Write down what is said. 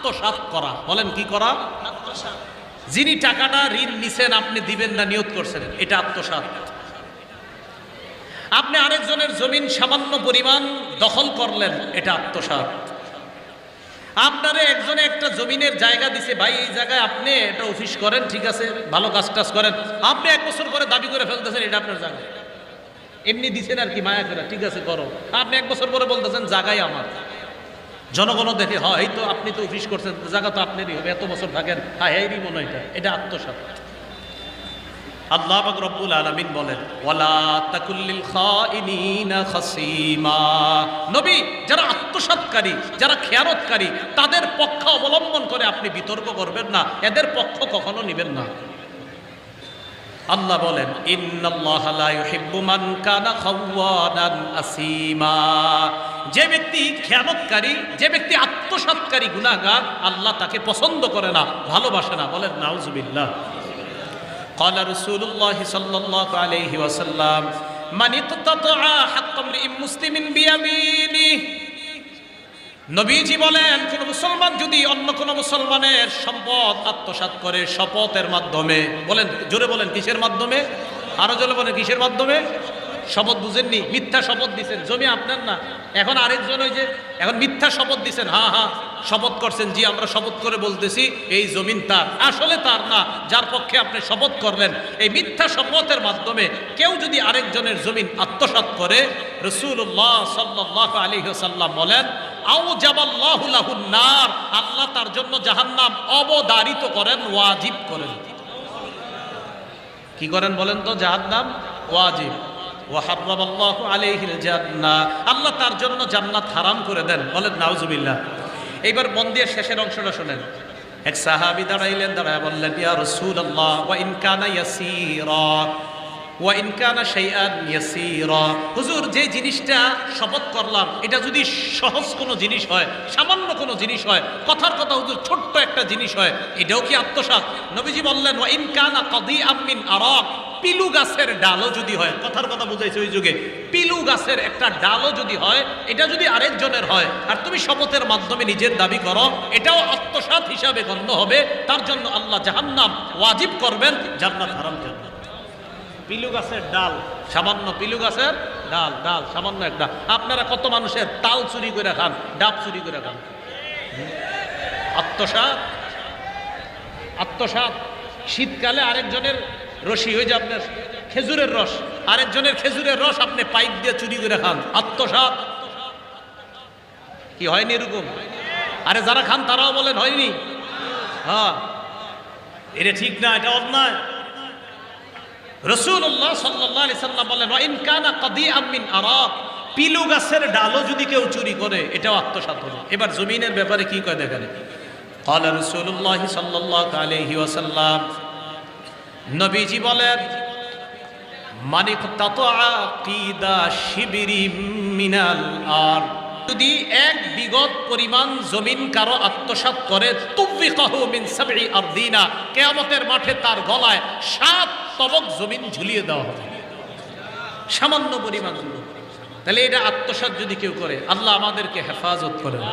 আত্মসাৎ করা। বলেন কি করা? যিনি টাকাটা ঋণ নিছেন আপনি দিবেন না নিয়ত করছেন, এটা আত্মসাৎ। আপনি আরেকজনের জমিন সামান্য পরিমাণ দখল করলেন, এটা আত্মসাৎ। আপনারে একজনে একটা জমিনের জায়গা দিছে, ভাই এই জায়গায় আপনি এটা অফিস করেন, ঠিক আছে, ভালো কাজ টাজ করেন, আপনি 1 বছর পরে দাবি করে ফেলতেছেন এটা আপনার জায়গা। এমনি দিছেন আর কি মায়া করে, ঠিক আছে করো, আপনি 1 বছর পরে বলতেছেন জায়গায় আমার। জনগণ দেখে, হয় এই তো আপনি তো অফিস করছেন, জায়গা তো আপনারই হবে, এত বছর থাকেন, হ্যাঁ হ্যাঁ মনে হয় এটা আত্মসাৎ। আল্লাহ পাক রব্বুল আলামিন বলেন, ওয়ালা তাকুল্লিল খাইনিনা খাসিমা। নবী, যারা আত্মসাৎকারী, যারা খেয়ানতকারী, তাদের পক্ষ অবলম্বন করে আপনি বিতর্ক করবেন না, এদের পক্ষ কখনো নেবেন না। আল্লাহ বলেন, ইন্নাল্লাহা লা ইউহিব্বু মান কানা খাওয়ানান আসিমা। যে ব্যক্তি খেয়ানতকারী, যে ব্যক্তি আত্মসাৎকারী, গুনাহগার, আল্লাহ তাকে পছন্দ করে না, ভালোবাসে না। বলেন নাউজুবিল্লাহ। قال رسول الله صلى الله عليه وسلم من اقتطع حق امرئ مسلم بيمينه। নবীজি বলেন, কোন মুসলমান যদি অন্য কোন মুসলমানের সম্পদ আত্মসাৎ করে শপথের মাধ্যমে, বলেন জোরে বলেন কিসের মাধ্যমে? আরো জোরে বলেন কিসের মাধ্যমে? শপথ বুঝেননি? মিথ্যা শপথ দিচ্ছেন, জমি আপনার না, এখন আরেকজন ওই যে এখন মিথ্যা শপথ দিচ্ছেন, হ্যাঁ হ্যাঁ শপথ করছেন, জি আমরা শপথ করে বলতেছি এই জমিন তার, আসলে তার না, যার পক্ষে আপনি শপথ করলেন। এই মিথ্যা শপথের মাধ্যমে কেউ যদি আরেকজনের জমিন আত্মসাৎ করে, রাসূলুল্লাহ সাল্লাল্লাহু আলাইহি ওয়াসাল্লাম বলেন, আউজাবাল্লাহু লাহুন নার, আল্লাহ তার জন্য জাহান্নাম অবধারিত করেন, ওয়াজিব করেন। কি করেন বলেন তো? জাহান্নাম ওয়াজিব। ওয়া হারামাল্লাহু আলাইহিল জান্নাহ, আল্লাহ তার জন্য জান্নাত হারাম করে দেন। বলেন নাউজুবিল্লাহ। এইবার মন দিয়ে শেষের অংশটা শুনেন। এক সাহাবী দাঁড়াইলেন, দাঁড়ায় বললেন, ইয়া রাসূলুল্লাহ ওয়া ইন কানা ইয়াসীরা ওয়া ইন কানা শাইআন ইয়াসীরা। হুজুর, যে জিনিসটা শপথ করলাম এটা যদি সহজ কোনো জিনিস হয়, সামান্য কোনো জিনিস হয়, কথার কথা হুজুর ছোট্ট একটা জিনিস হয়, এটাও কি আত্মসাৎ? নবীজি বললেন, ওয়া ইন কানা কাদিআম মিন আরাক, পিলু গাছের ডালও যদি হয়, কথার কথা বুঝাইছে ওই যুগে, পিলু গাছের একটা ডালও যদি হয়, এটা যদি আরেকজনের হয় আর তুমি শপথের মাধ্যমে নিজের দাবি করো, এটাও আত্মসাৎ হিসাবে গণ্য হবে। তার জন্য আল্লাহ জাহান্নাম ওয়াজিব করবেন, জান্নাত হারাম করবেন। পিলু গাছের ডাল, সামান্য পিলু গাছের ডাল, ডাল সামান্য একটা। আপনারা কত মানুষের তাল চুরি করে খান, ডাব চুরি করে খান। আত্মসাৎ, আত্মসাৎ। শীতকালে আরেকজনের রশি, ওই যে আপনার খেজুরের রস, আরেকজনের খেজুরের রস আপনি পাইপ দিয়ে চুরি করে খান, আত্মসাৎ। কি হয়নি এরকম? আরে যারা খান তারাও বলেন হয়নি? হ্যাঁ, এটা ঠিক না, এটা অন্যায়। রাসূলুল্লাহ সাল্লাল্লাহু আলাইহি সাল্লাম বলেন, ওয়া ইন কানা কাদিআম মিন আরাক, পিলু গাছের ডালও যদি কেউ চুরি করে এটাও আত্মসাৎ হবে। এবার জমিনের ব্যাপারে কি কয় দেখেন। قال রাসূলুল্লাহ সাল্লাল্লাহু আলাইহি ওয়াসাল্লাম, নবীজি বলেন, মান ইকতাতা কিদা শিবরিম মিনাল আরদ, যদি 1 বিঘত পরিমাণ জমিন কারো আত্মসাৎ করে, তুবিকাহু মিন সাবঈ আরদিনা, কিয়ামতের মাঠে তার গলায় 7 তবক জমিন ঝুলিয়ে দেওয়া হবে, সামান্য পরিমাণ। তাহলে এটা আত্মসাৎ যদি কেউ করে, আল্লাহ আমাদেরকে হেফাজত করেন।